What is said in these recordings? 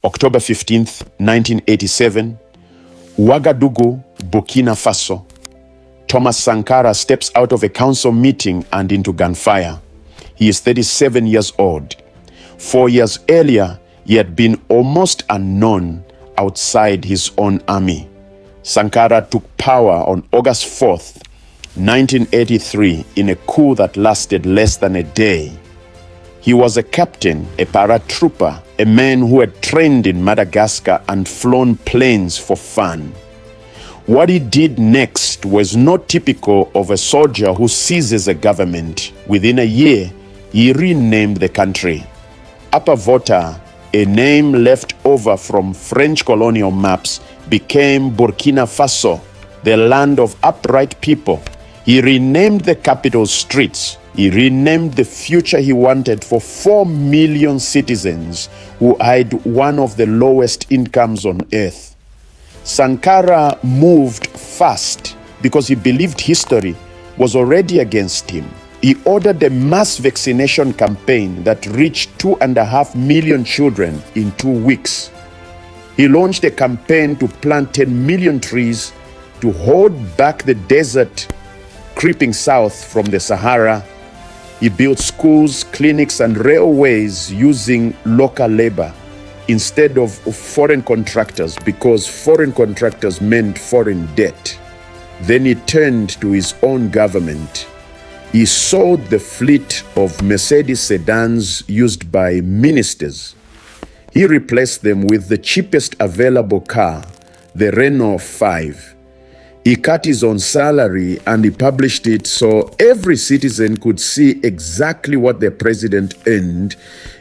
October 15th, 1987, Ouagadougou, Burkina Faso. Thomas Sankara steps out of a council meeting and into gunfire. He is 37 years old. 4 years earlier, he had been almost unknown outside his own army. Sankara took power on August 4th, 1983, in a coup that lasted less than a day. He was a captain, a paratrooper, a man who had trained in Madagascar and flown planes for fun. What he did next was not typical of a soldier who seizes a government. Within a year, he renamed the country. Upper Volta, a name left over from French colonial maps, became Burkina Faso, the land of upright people. He renamed the capital streets. He renamed the future he wanted for 4 million citizens who had one of the lowest incomes on earth. Sankara moved fast because he believed history was already against him. He ordered a mass vaccination campaign that reached 2.5 million children in 2 weeks. He launched a campaign to plant 10 million trees to hold back the desert creeping south from the Sahara. He built schools, clinics, and railways using local labor instead of foreign contractors, because foreign contractors meant foreign debt. Then he turned to his own government. He sold the fleet of Mercedes sedans used by ministers. He replaced them with the cheapest available car, the Renault 5. He cut his own salary and he published it so every citizen could see exactly what their president earned.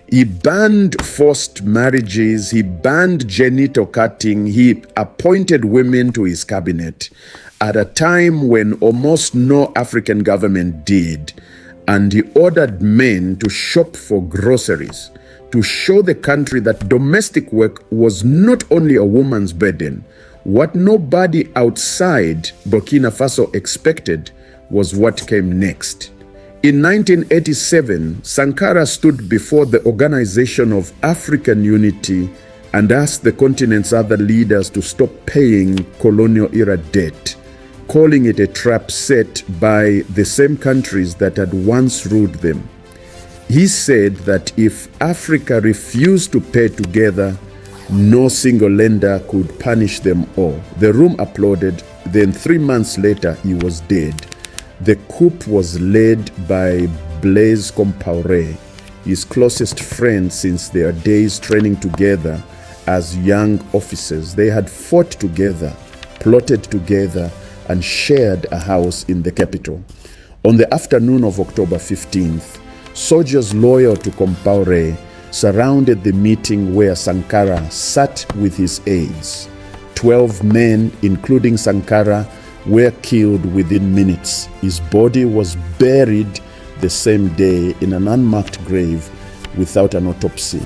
He banned forced marriages, he banned genital cutting, he appointed women to his cabinet at a time when almost no African government did, and he ordered men to shop for groceries to show the country that domestic work was not only a woman's burden. What nobody outside Burkina Faso expected was what came next. In 1987, Sankara stood before the Organization of African Unity and asked the continent's other leaders to stop paying colonial-era debt, calling it a trap set by the same countries that had once ruled them. He said that if Africa refused to pay together, no single lender could punish them all. The room applauded. Then 3 months later, he was dead. The coup was led by Blaise Compaoré, his closest friend since their days training together as young officers. They had fought together, plotted together, and shared a house in the capital. On the afternoon of October 15th, soldiers loyal to Compaoré surrounded the meeting where Sankara sat with his aides. 12 men, including Sankara, were killed within minutes. His body was buried the same day in an unmarked grave without an autopsy.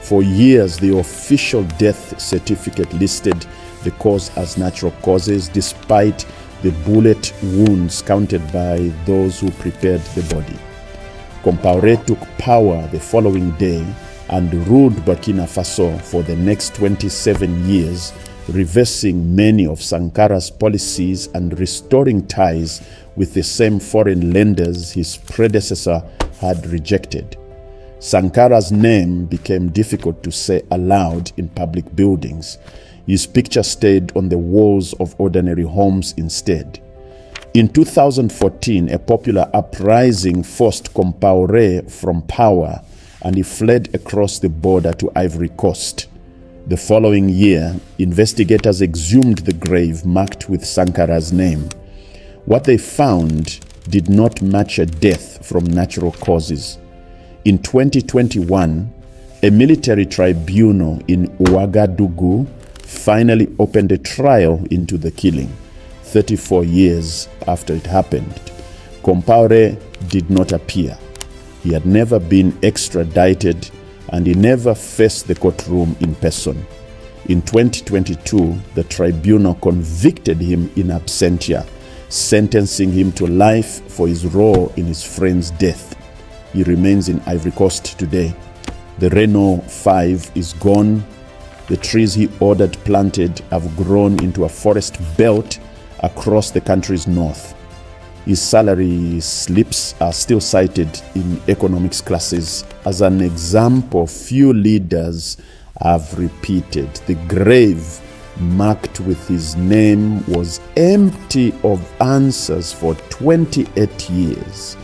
For years, the official death certificate listed the cause as natural causes, despite the bullet wounds counted by those who prepared the body. Compaoré took power the following day and ruled Burkina Faso for the next 27 years, reversing many of Sankara's policies and restoring ties with the same foreign lenders his predecessor had rejected. Sankara's name became difficult to say aloud in public buildings. His picture stayed on the walls of ordinary homes instead. In 2014, a popular uprising forced Compaoré from power, and he fled across the border to Ivory Coast. The following year, investigators exhumed the grave marked with Sankara's name. What they found did not match a death from natural causes. In 2021, a military tribunal in Ouagadougou finally opened a trial into the killing. 34 years after it happened, Compaoré did not appear. He had never been extradited, and he never faced the courtroom in person. In 2022, the tribunal convicted him in absentia, sentencing him to life for his role in his friend's death. He remains in Ivory Coast today. The Renault 5 is gone, The trees he ordered planted have grown into a forest belt across the country's north. His salary slips are still cited in economics classes as an example few leaders have repeated. The grave marked with his name was empty of answers for 28 years.